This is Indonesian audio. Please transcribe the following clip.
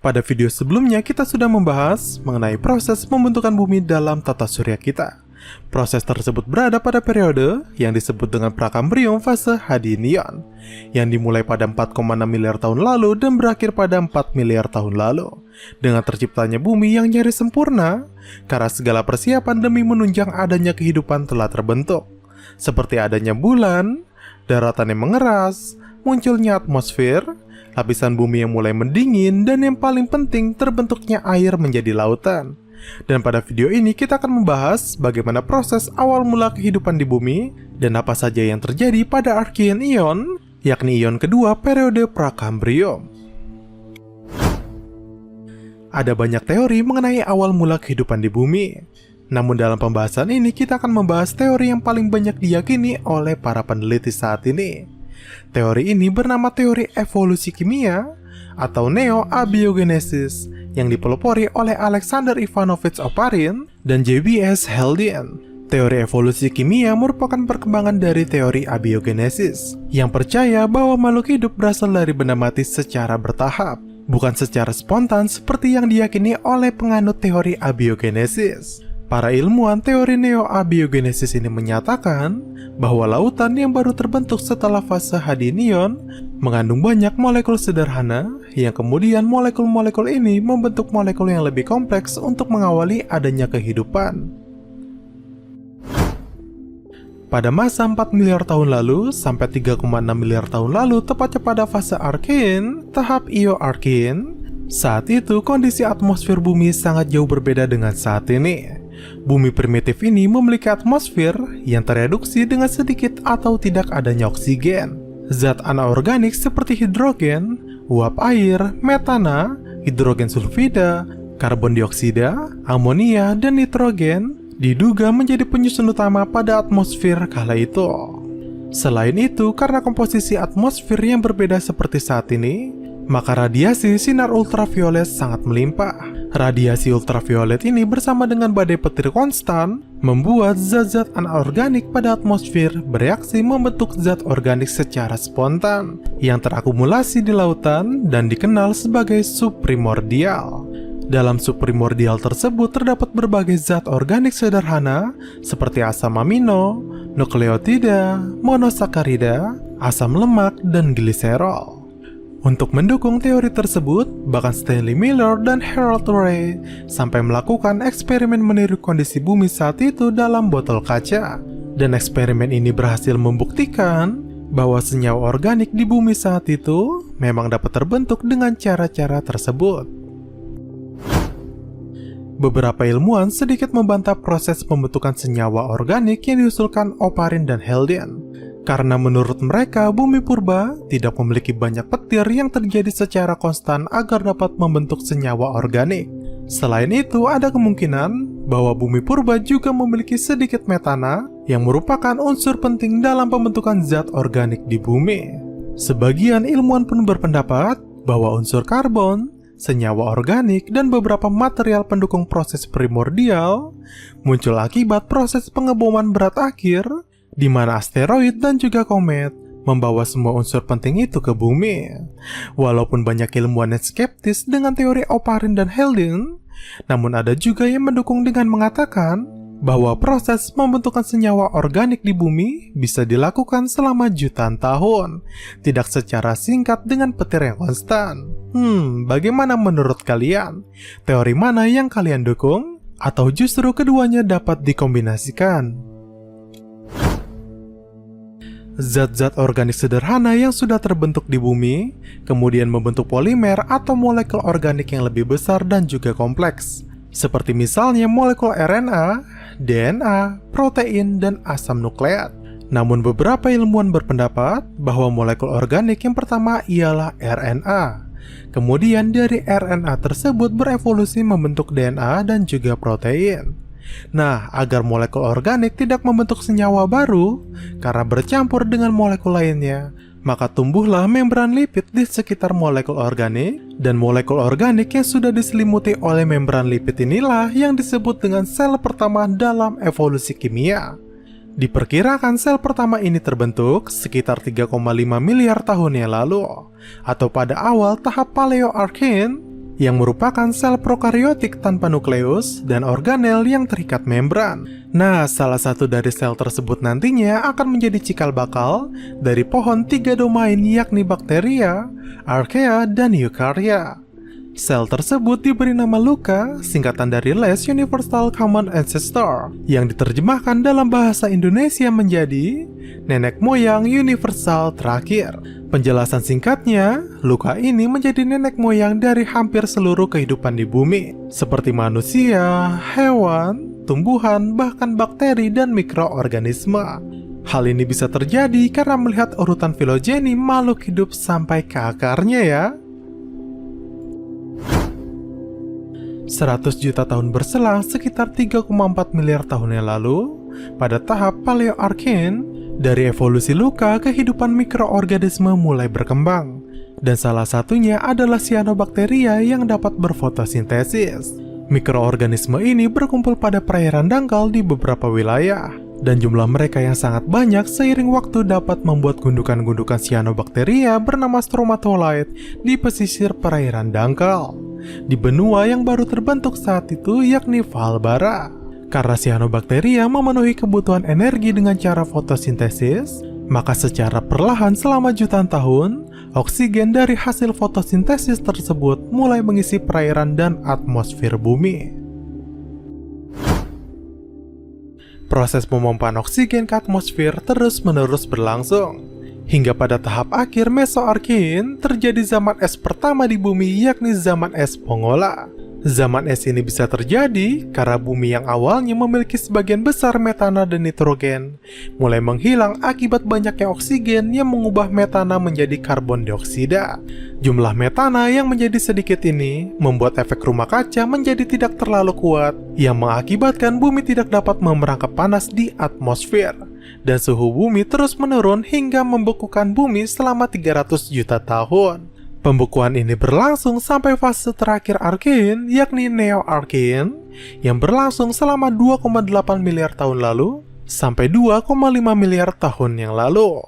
Pada video sebelumnya kita sudah membahas mengenai proses pembentukan bumi dalam tata surya kita. Proses tersebut berada pada periode yang disebut dengan Prakambrium fase Hadinion, yang dimulai pada 4,6 miliar tahun lalu dan berakhir pada 4 miliar tahun lalu, dengan terciptanya bumi yang nyaris sempurna, karena segala persiapan demi menunjang adanya kehidupan telah terbentuk, seperti adanya bulan, daratan yang mengeras, munculnya atmosfer, lapisan bumi yang mulai mendingin, dan yang paling penting terbentuknya air menjadi lautan. Dan pada video ini kita akan membahas bagaimana proses awal mula kehidupan di bumi dan apa saja yang terjadi pada Archean Ion, yakni ion kedua periode Prakambrium. Ada banyak teori mengenai awal mula kehidupan di bumi. Namun dalam pembahasan ini kita akan membahas teori yang paling banyak diyakini oleh para peneliti saat ini. Teori ini bernama teori evolusi kimia atau neo-abiogenesis yang dipelopori oleh Alexander Ivanovich Oparin dan J.B.S. Haldane. Teori evolusi kimia merupakan perkembangan dari teori abiogenesis yang percaya bahwa makhluk hidup berasal dari benda mati secara bertahap, bukan secara spontan seperti yang diyakini oleh penganut teori abiogenesis. Para ilmuwan teori neo-abiogenesis ini menyatakan bahwa lautan yang baru terbentuk setelah fase Hadinion mengandung banyak molekul sederhana yang kemudian molekul-molekul ini membentuk molekul yang lebih kompleks untuk mengawali adanya kehidupan. Pada masa 4 miliar tahun lalu sampai 3,6 miliar tahun lalu, tepatnya pada fase Archean, tahap Io-Archean, saat itu kondisi atmosfer bumi sangat jauh berbeda dengan saat ini. Bumi primitif ini memiliki atmosfer yang tereduksi dengan sedikit atau tidak adanya oksigen, zat anorganik seperti hidrogen, uap air, metana, hidrogen sulfida, karbon dioksida, amonia, dan nitrogen diduga menjadi penyusun utama pada atmosfer kala itu. Selain itu, karena komposisi atmosfer yang berbeda seperti saat ini, maka radiasi sinar ultraviolet sangat melimpah. Radiasi ultraviolet ini bersama dengan badai petir konstan membuat zat-zat anorganik pada atmosfer bereaksi membentuk zat organik secara spontan yang terakumulasi di lautan dan dikenal sebagai subprimordial. Dalam subprimordial tersebut terdapat berbagai zat organik sederhana seperti asam amino, nukleotida, monosakarida, asam lemak, dan gliserol. Untuk mendukung teori tersebut, bahkan Stanley Miller dan Harold Urey sampai melakukan eksperimen meniru kondisi bumi saat itu dalam botol kaca. Dan eksperimen ini berhasil membuktikan bahwa senyawa organik di bumi saat itu memang dapat terbentuk dengan cara-cara tersebut. Beberapa ilmuwan sedikit membantah proses pembentukan senyawa organik yang diusulkan Oparin dan Haldane. Karena menurut mereka, bumi purba tidak memiliki banyak petir yang terjadi secara konstan agar dapat membentuk senyawa organik. Selain itu, ada kemungkinan bahwa bumi purba juga memiliki sedikit metana yang merupakan unsur penting dalam pembentukan zat organik di bumi. Sebagian ilmuwan pun berpendapat bahwa unsur karbon, senyawa organik, dan beberapa material pendukung proses primordial muncul akibat proses pengeboman berat akhir di mana asteroid dan juga komet membawa semua unsur penting itu ke bumi. Walaupun banyak ilmuwan yang skeptis dengan teori Oparin dan Haldane, namun ada juga yang mendukung dengan mengatakan bahwa proses pembentukan senyawa organik di bumi bisa dilakukan selama jutaan tahun, tidak secara singkat dengan petir yang konstan. Bagaimana menurut kalian? Teori mana yang kalian dukung? Atau justru keduanya dapat dikombinasikan? Zat-zat organik sederhana yang sudah terbentuk di bumi kemudian membentuk polimer atau molekul organik yang lebih besar dan juga kompleks, seperti misalnya molekul RNA, DNA, protein, dan asam nukleat. Namun beberapa ilmuwan berpendapat bahwa molekul organik yang pertama ialah RNA. Kemudian dari RNA tersebut berevolusi membentuk DNA dan juga protein. Nah, agar molekul organik tidak membentuk senyawa baru karena bercampur dengan molekul lainnya, maka tumbuhlah membran lipid di sekitar molekul organik, dan molekul organik yang sudah diselimuti oleh membran lipid inilah yang disebut dengan sel pertama dalam evolusi kimia. Diperkirakan sel pertama ini terbentuk sekitar 3,5 miliar tahun yang lalu, atau pada awal tahap Paleo-Archean, yang merupakan sel prokariotik tanpa nukleus dan organel yang terikat membran. Nah, salah satu dari sel tersebut nantinya akan menjadi cikal bakal dari pohon 3 domain yakni bakteria, archaea, dan eukarya. Sel tersebut diberi nama LUCA, singkatan dari Last Universal Common Ancestor, yang diterjemahkan dalam bahasa Indonesia menjadi nenek moyang universal terakhir. Penjelasan singkatnya, LUCA ini menjadi nenek moyang dari hampir seluruh kehidupan di bumi, seperti manusia, hewan, tumbuhan, bahkan bakteri dan mikroorganisme. Hal ini bisa terjadi karena melihat urutan filogeni makhluk hidup sampai ke akarnya ya. 100 juta tahun berselang sekitar 3,4 miliar tahun yang lalu, pada tahap Paleoarchean, dari evolusi LUCA kehidupan mikroorganisme mulai berkembang, dan salah satunya adalah cyanobacteria yang dapat berfotosintesis. Mikroorganisme ini berkumpul pada perairan dangkal di beberapa wilayah, dan jumlah mereka yang sangat banyak seiring waktu dapat membuat gundukan-gundukan cyanobacteria bernama stromatolite di pesisir perairan dangkal di benua yang baru terbentuk saat itu yakni Valbara. Karena cyanobacteria memenuhi kebutuhan energi dengan cara fotosintesis, maka secara perlahan selama jutaan tahun, oksigen dari hasil fotosintesis tersebut mulai mengisi perairan dan atmosfer bumi. Proses pemompaan oksigen ke atmosfer terus-menerus berlangsung, hingga pada tahap akhir Mesoarchean terjadi zaman es pertama di bumi yakni zaman es Pongola. Zaman es ini bisa terjadi karena bumi yang awalnya memiliki sebagian besar metana dan nitrogen mulai menghilang akibat banyaknya oksigen yang mengubah metana menjadi karbon dioksida. Jumlah metana yang menjadi sedikit ini membuat efek rumah kaca menjadi tidak terlalu kuat yang mengakibatkan bumi tidak dapat memerangkap panas di atmosfer, dan suhu bumi terus menurun hingga membekukan bumi selama 300 juta tahun. Pembekuan ini berlangsung sampai fase terakhir Archean yakni Neo-Archean yang berlangsung selama 2,8 miliar tahun lalu sampai 2,5 miliar tahun yang lalu.